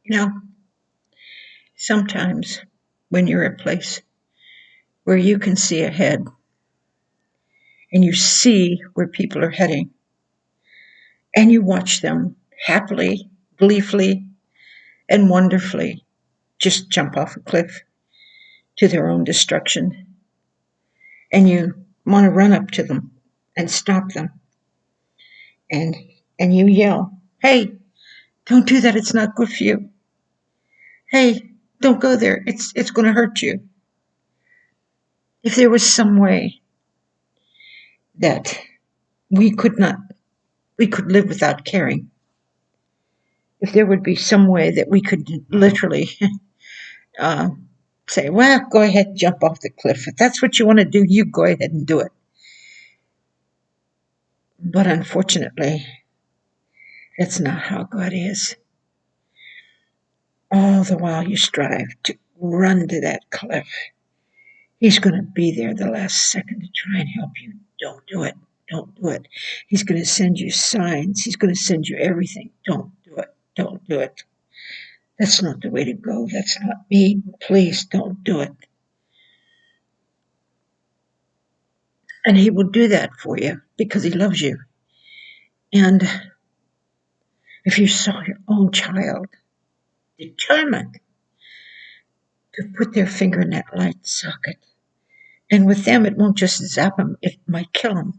You know, sometimes when you're at a place where you can see ahead and you see where people are heading and you watch them happily, gleefully, and wonderfully just jump off a cliff to their own destruction, and you want to run up to them and stop them and you yell, "Hey, don't do that, it's not good for you. Hey, don't go there, it's going to hurt you." If there was some way that we could live without caring, if there would be some way that we could literally uh, say, "Well, go ahead, jump off the cliff. If that's what you want to do, you go ahead and do it." But unfortunately, that's not how God is. All the while you strive to run to that cliff, He's going to be there the last second to try and help you. Don't do it. Don't do it. He's going to send you signs. He's going to send you everything. Don't do it. Don't do it. That's not the way to go. That's not me. Please don't do it. And He will do that for you because He loves you. And if you saw your own child determined to put their finger in that light socket, and with them, it won't just zap them, it might kill them.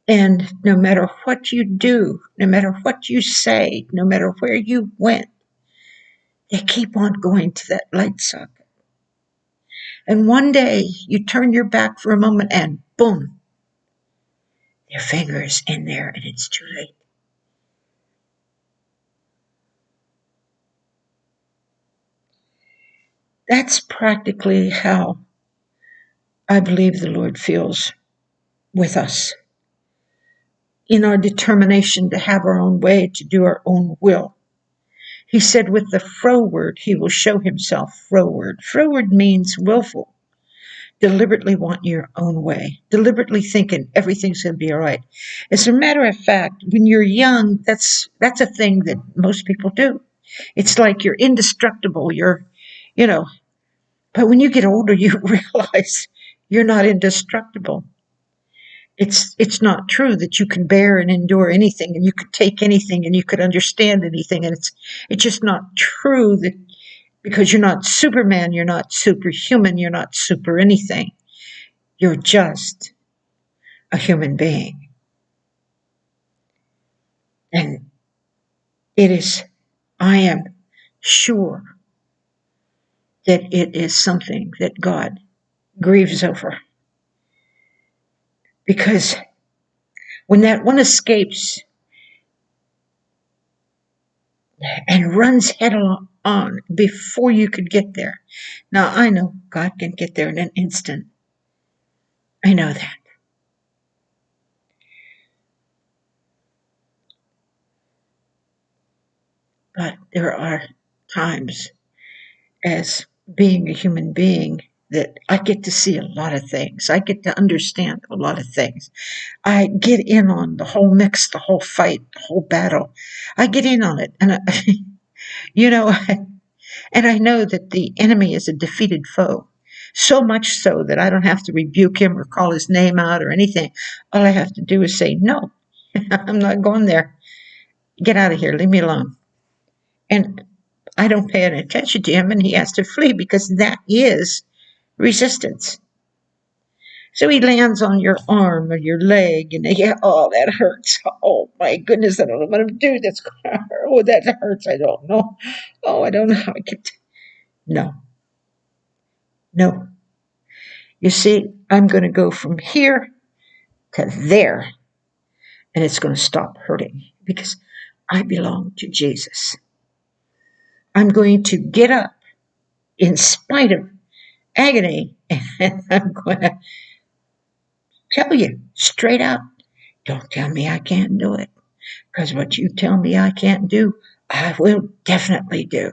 And no matter what you do, no matter what you say, no matter where you went, they keep on going to that light socket. And one day you turn your back for a moment and boom, their finger's in there and it's too late. That's practically how I believe the Lord feels with us in our determination to have our own way, to do our own will. He said with the froward, He will show Himself froward. Froward means willful. Deliberately want your own way, deliberately thinking everything's going to be all right. As a matter of fact, when you're young, that's a thing that most people do. It's like you're indestructible. You know, but when you get older, you realize you're not indestructible. It's not true that you can bear and endure anything and you could take anything and you could understand anything. And it's just not true that because you're not Superman, you're not superhuman, you're not super anything. You're just a human being. And I am sure that it is something that God grieves over. Because when that one escapes and runs head on before you could get there. Now, I know God can get there in an instant. I know that. But there are times as being a human being that I get to see a lot of things. I get to understand a lot of things. I get in on the whole mix, the whole fight, the whole battle. I get in on it. And, you know, and I know that the enemy is a defeated foe. So much so that I don't have to rebuke him or call his name out or anything. All I have to do is say, "No, I'm not going there. Get out of here. Leave me alone." And I don't pay any attention to him, and he has to flee because that is resistance. So he lands on your arm or your leg, and oh, that hurts. Oh my goodness, I don't know what I'm doing. That's gonna hurt. Oh, that hurts. I don't know. Oh, I don't know how I can. No, no. You see, I'm going to go from here to there, and it's going to stop hurting because I belong to Jesus. I'm going to get up in spite of agony, and I'm going to tell you straight out, don't tell me I can't do it, because what you tell me I can't do, I will definitely do.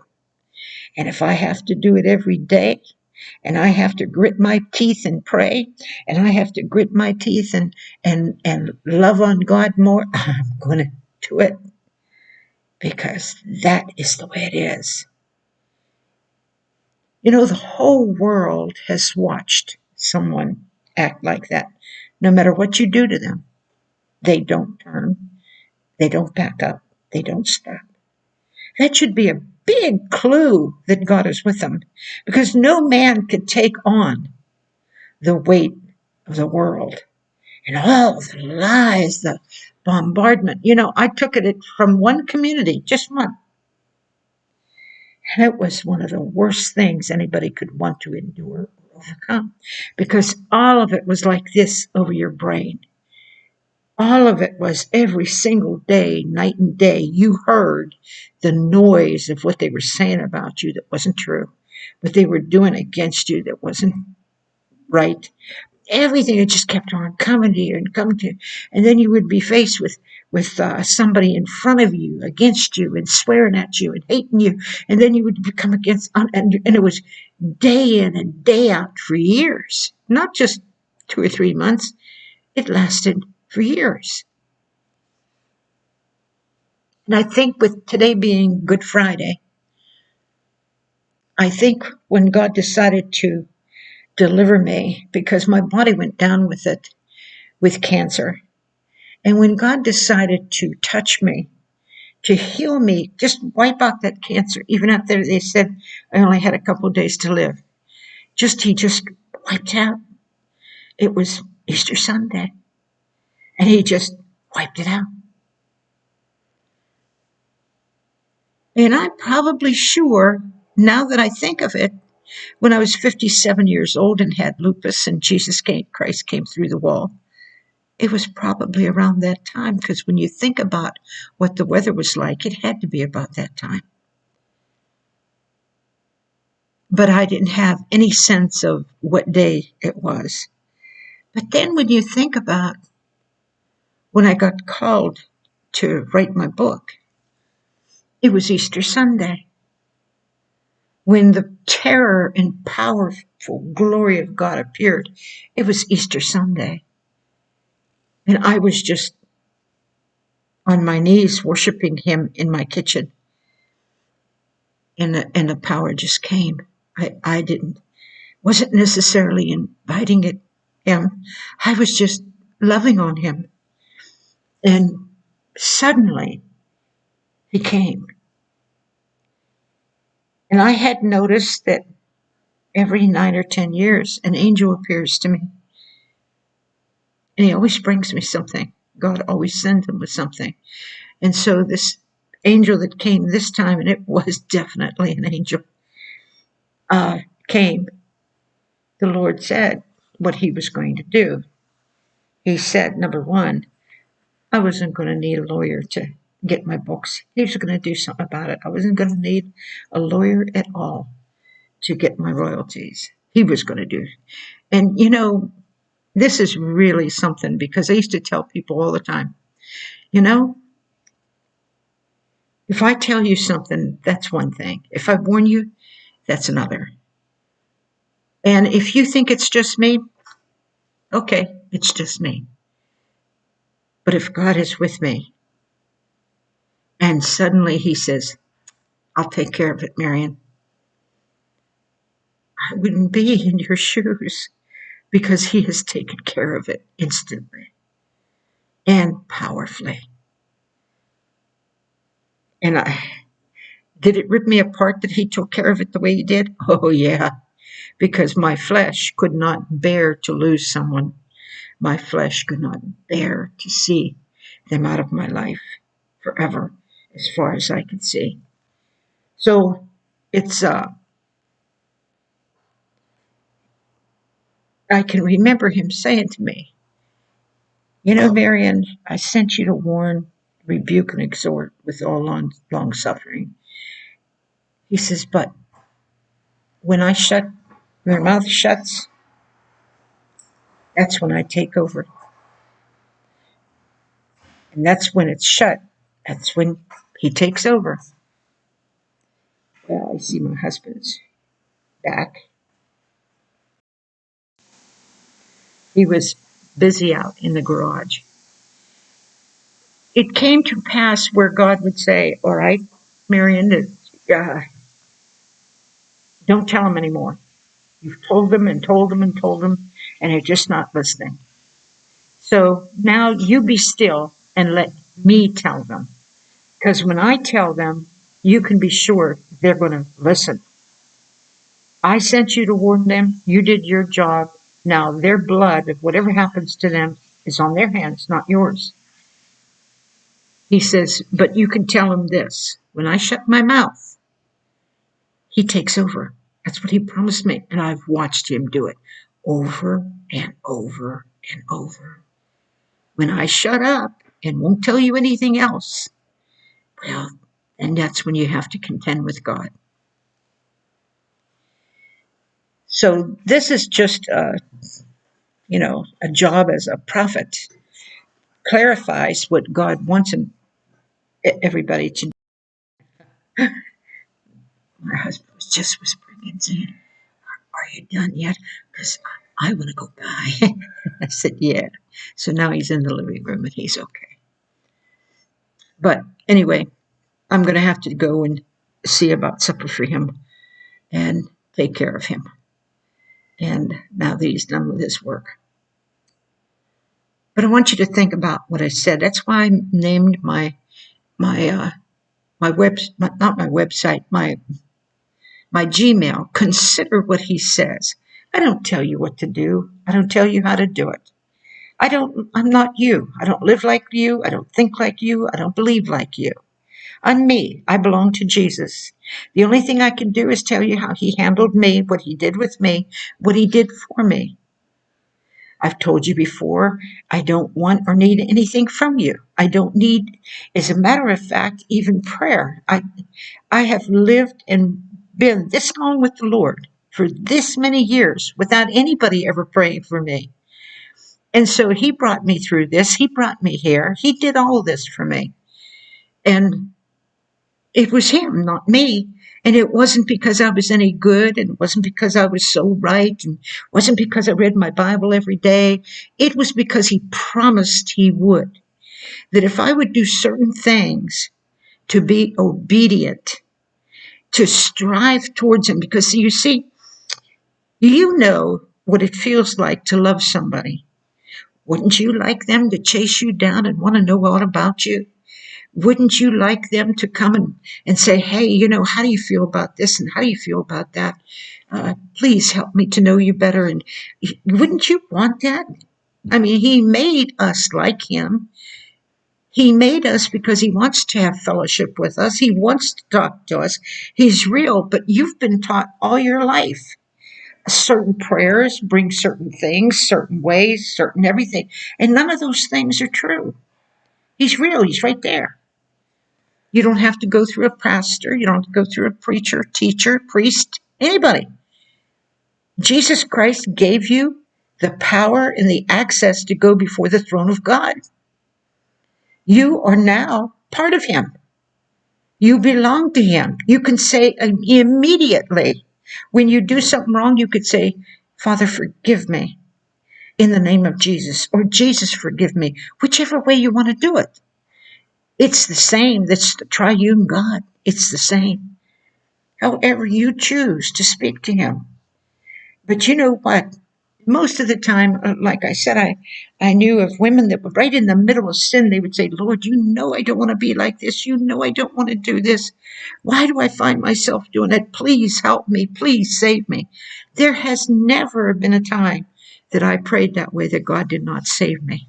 And if I have to do it every day, and I have to grit my teeth and pray, and I have to grit my teeth and love on God more, I'm going to do it because that is the way it is. You know, the whole world has watched someone act like that. No matter what you do to them, they don't turn, they don't back up, they don't stop. That should be a big clue that God is with them, because no man could take on the weight of the world and all the lies, the bombardment. You know, I took it from one community, just one, and it was one of the worst things anybody could want to endure or overcome, because all of it was like this over your brain. All of it was every single day, night and day. You heard the noise of what they were saying about you that wasn't true, what they were doing against you that wasn't right. Everything that just kept on coming to you and coming to you. And then you would be faced with somebody in front of you, against you, and swearing at you and hating you. And then you would become against, and it was day in and day out for years, not just 2 or 3 months. It lasted for years. And I think with today being Good Friday, I think when God decided to deliver me, because my body went down with it, with cancer, and when God decided to touch me, to heal me, just wipe out that cancer, even after they said I only had a couple of days to live, he just wiped out. It was Easter Sunday, and he just wiped it out. And I'm probably sure, now that I think of it, when I was 57 years old and had lupus and Christ came through the wall, it was probably around that time, because when you think about what the weather was like, it had to be about that time. But I didn't have any sense of what day it was. But then when you think about when I got called to write my book, it was Easter Sunday. When the terror and powerful glory of God appeared, it was Easter Sunday. And I was just on my knees worshiping him in my kitchen. And the power just came. I wasn't necessarily inviting him. I was just loving on him. And suddenly he came. And I had noticed that every 9 or 10 years, an angel appears to me. And he always brings me something. God always sends him with something. And so this angel that came this time, and it was definitely an angel, came. The Lord said what he was going to do. He said, number one, I wasn't going to need a lawyer to get my books. He was going to do something about it. I wasn't going to need a lawyer at all to get my royalties. He was going to do. And, you know, this is really something, because I used to tell people all the time, you know, if I tell you something, that's one thing. If I warn you, that's another. And if you think it's just me, okay, it's just me. But if God is with me, and suddenly he says, I'll take care of it, Marion, I wouldn't be in your shoes, because he has taken care of it instantly and powerfully. And did it rip me apart that he took care of it the way he did? Oh, yeah, because my flesh could not bear to lose someone. My flesh could not bear to see them out of my life forever, as far as I could see. So it's, I can remember him saying to me, you know, Marion, I sent you to warn, rebuke, and exhort with all long suffering. He says, but when their mouth shuts, that's when I take over. And that's when it's shut. That's when he takes over. Well, I see my husband's back. He was busy out in the garage. it came to pass where God would say, all right, Marion, don't tell them anymore. You've told them and told them and told them, and they're just not listening. So now you be still and let me tell them. Because when I tell them, you can be sure they're going to listen. I sent you to warn them. You did your job. Now their blood, whatever happens to them, is on their hands, not yours. He says, but you can tell them this. When I shut my mouth, he takes over. That's what he promised me. And I've watched him do it over and over and over. When I shut up and won't tell you anything else, well, and that's when you have to contend with God. So this is just, a job as a prophet. Clarifies what God wants everybody to do. My husband was just whispering and saying, are you done yet? Because I want to go by. I said, yeah. So now he's in the living room and he's okay. But anyway, I'm going to have to go and see about supper for him and take care of him. And now that he's done with his work. But I want you to think about what I said. That's why I named my not my website, my Gmail. Consider what he says. I don't tell you what to do. I don't tell you how to do it. I'm not you. I don't live like you. I don't think like you. I don't believe like you. I'm me. I belong to Jesus. The only thing I can do is tell you how he handled me, what he did with me, what he did for me. I've told you before, I don't want or need anything from you. I don't need, as a matter of fact, even prayer. I have lived and been this long with the Lord for this many years without anybody ever praying for me. And so he brought me through this. He brought me here. He did all this for me. And it was him, not me. And it wasn't because I was any good, and it wasn't because I was so right, and it wasn't because I read my Bible every day. It was because he promised he would. That if I would do certain things to be obedient, to strive towards him, because you see, you know what it feels like to love somebody. Wouldn't you like them to chase you down and want to know all about you? Wouldn't you like them to come and say, hey, how do you feel about this and how do you feel about that? Please help me to know you better. And wouldn't you want that? I mean, he made us like him. He made us because he wants to have fellowship with us. He wants to talk to us. He's real, but you've been taught all your life. Certain prayers bring certain things, certain ways, certain everything. And none of those things are true. He's real. He's right there. You don't have to go through a pastor. You don't have to go through a preacher, teacher, priest, anybody. Jesus Christ gave you the power and the access to go before the throne of God. You are now part of him. You belong to him. You can say immediately, when you do something wrong, you could say, Father, forgive me in the name of Jesus, or Jesus, forgive me, whichever way you want to do it. It's the same. That's the triune God. It's the same. However you choose to speak to him. But you know what? Most of the time, like I said, I knew of women that were right in the middle of sin. They would say, Lord, I don't want to be like this. I don't want to do this. Why do I find myself doing it? Please help me. Please save me. There has never been a time that I prayed that way that God did not save me.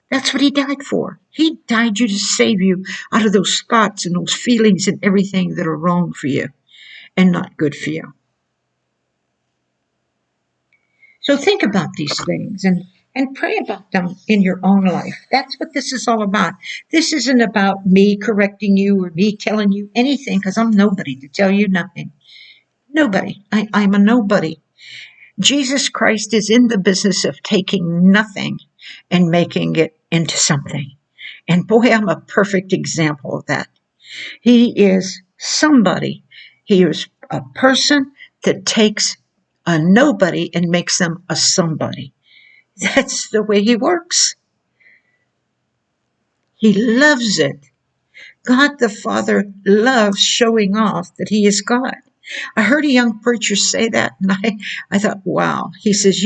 That's what he died for. He died to save you out of those thoughts and those feelings and everything that are wrong for you and not good for you. So think about these things and pray about them in your own life. That's what this is all about. This isn't about me correcting you or me telling you anything, because I'm nobody to tell you nothing. Nobody. I'm a nobody. Jesus Christ is in the business of taking nothing and making it into something. And boy, I'm a perfect example of that. He is somebody. He is a person that takes a nobody and makes them a somebody. That's the way he works. He loves it. God the Father loves showing off that he is God. I heard a young preacher say that, and I thought, wow. He says,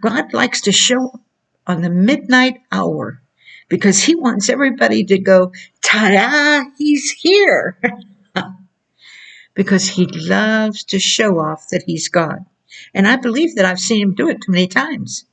God likes to show up on the midnight hour because he wants everybody to go, ta-da, he's here. Because he loves to show off that he's God. And I believe that I've seen him do it too many times.